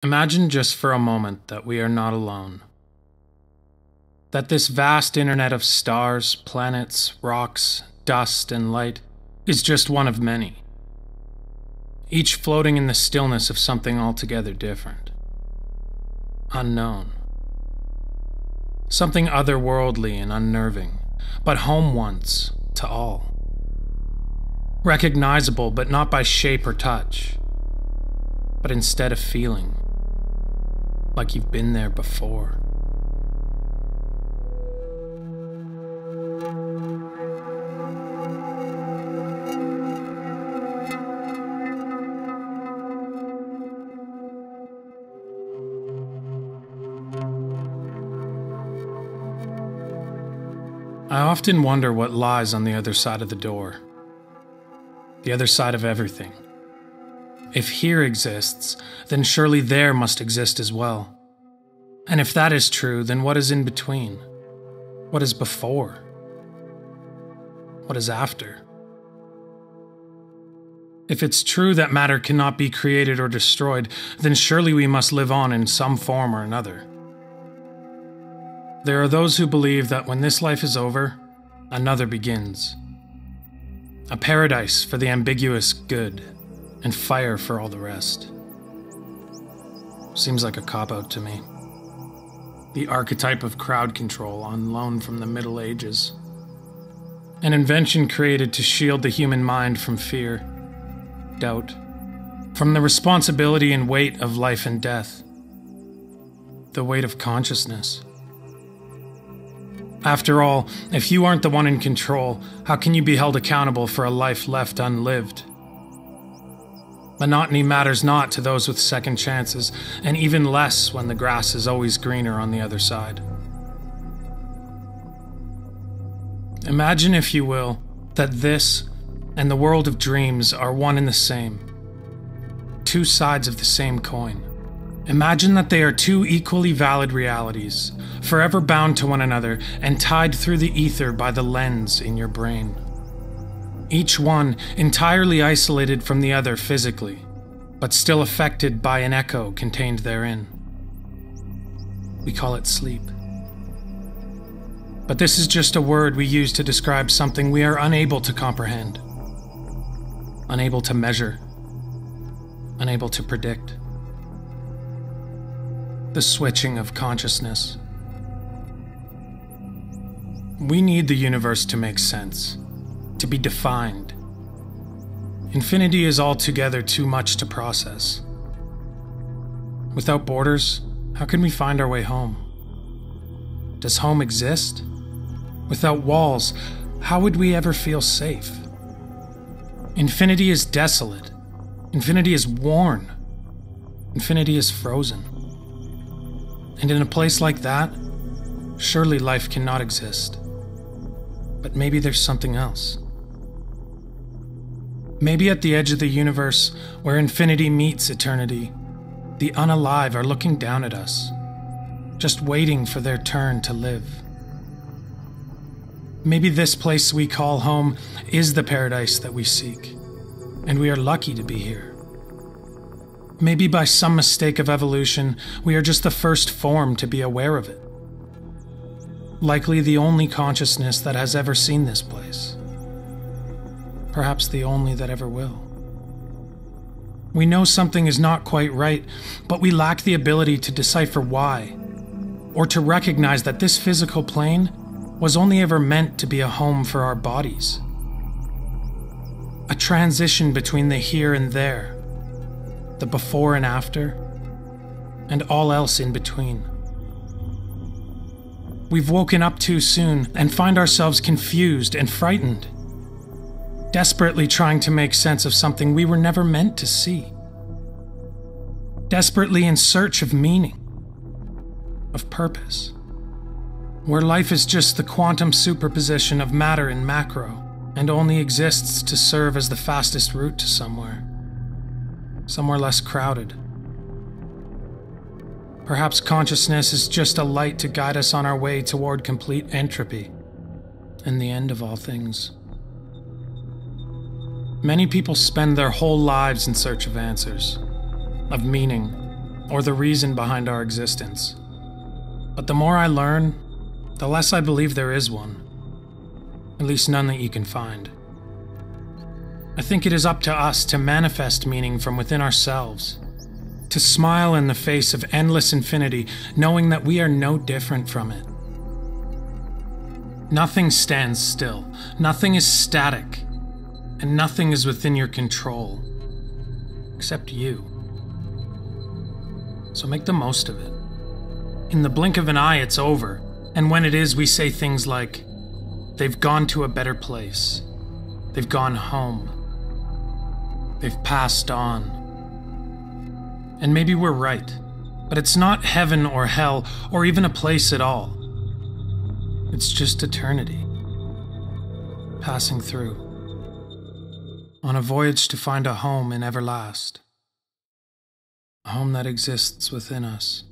Imagine just for a moment that we are not alone. That this vast internet of stars, planets, rocks, dust, and light is just one of many, each floating in the stillness of something altogether different, unknown. Something otherworldly and unnerving, but home once to all. Recognizable, but not by shape or touch, but instead of feeling, like you've been there before. I often wonder what lies on the other side of the door. The other side of everything. If here exists, then surely there must exist as well. And if that is true, then what is in between? What is before? What is after? If it's true that matter cannot be created or destroyed, then surely we must live on in some form or another. There are those who believe that when this life is over, another begins. A paradise for the ambiguous good, and fire for all the rest. Seems like a cop-out to me. The archetype of crowd control on loan from the Middle Ages. An invention created to shield the human mind from fear, doubt, from the responsibility and weight of life and death. The weight of consciousness. After all, if you aren't the one in control, how can you be held accountable for a life left unlived? Monotony matters not to those with second chances, and even less when the grass is always greener on the other side. Imagine, if you will, that this and the world of dreams are one and the same. Two sides of the same coin. Imagine that they are two equally valid realities, forever bound to one another and tied through the ether by the lens in your brain. Each one entirely isolated from the other physically, but still affected by an echo contained therein. We call it sleep. But this is just a word we use to describe something we are unable to comprehend, unable to measure, unable to predict. The switching of consciousness. We need the universe to make sense, to be defined. Infinity is altogether too much to process. Without borders, how can we find our way home? Does home exist? Without walls, how would we ever feel safe? Infinity is desolate. Infinity is worn. Infinity is frozen. And in a place like that, surely life cannot exist. But maybe there's something else. Maybe at the edge of the universe, where infinity meets eternity, the unalive are looking down at us, just waiting for their turn to live. Maybe this place we call home is the paradise that we seek, and we are lucky to be here. Maybe by some mistake of evolution, we are just the first form to be aware of it. Likely the only consciousness that has ever seen this place. Perhaps the only that ever will. We know something is not quite right, but we lack the ability to decipher why, or to recognize that this physical plane was only ever meant to be a home for our bodies. A transition between the here and there, the before and after, and all else in between. We've woken up too soon and find ourselves confused and frightened, desperately trying to make sense of something we were never meant to see. Desperately in search of meaning, of purpose, where life is just the quantum superposition of matter and macro, and only exists to serve as the fastest route to somewhere less crowded. Perhaps consciousness is just a light to guide us on our way toward complete entropy and the end of all things. Many people spend their whole lives in search of answers, of meaning, or the reason behind our existence. But the more I learn, the less I believe there is one. At least none that you can find. I think it is up to us to manifest meaning from within ourselves, to smile in the face of endless infinity, knowing that we are no different from it. Nothing stands still, nothing is static, and nothing is within your control, except you. So make the most of it. In the blink of an eye, it's over, and when it is, we say things like, they've gone to a better place, they've gone home, they've passed on. And maybe we're right, but it's not heaven or hell, or even a place at all. It's just eternity, passing through, on a voyage to find a home in everlast, a home that exists within us.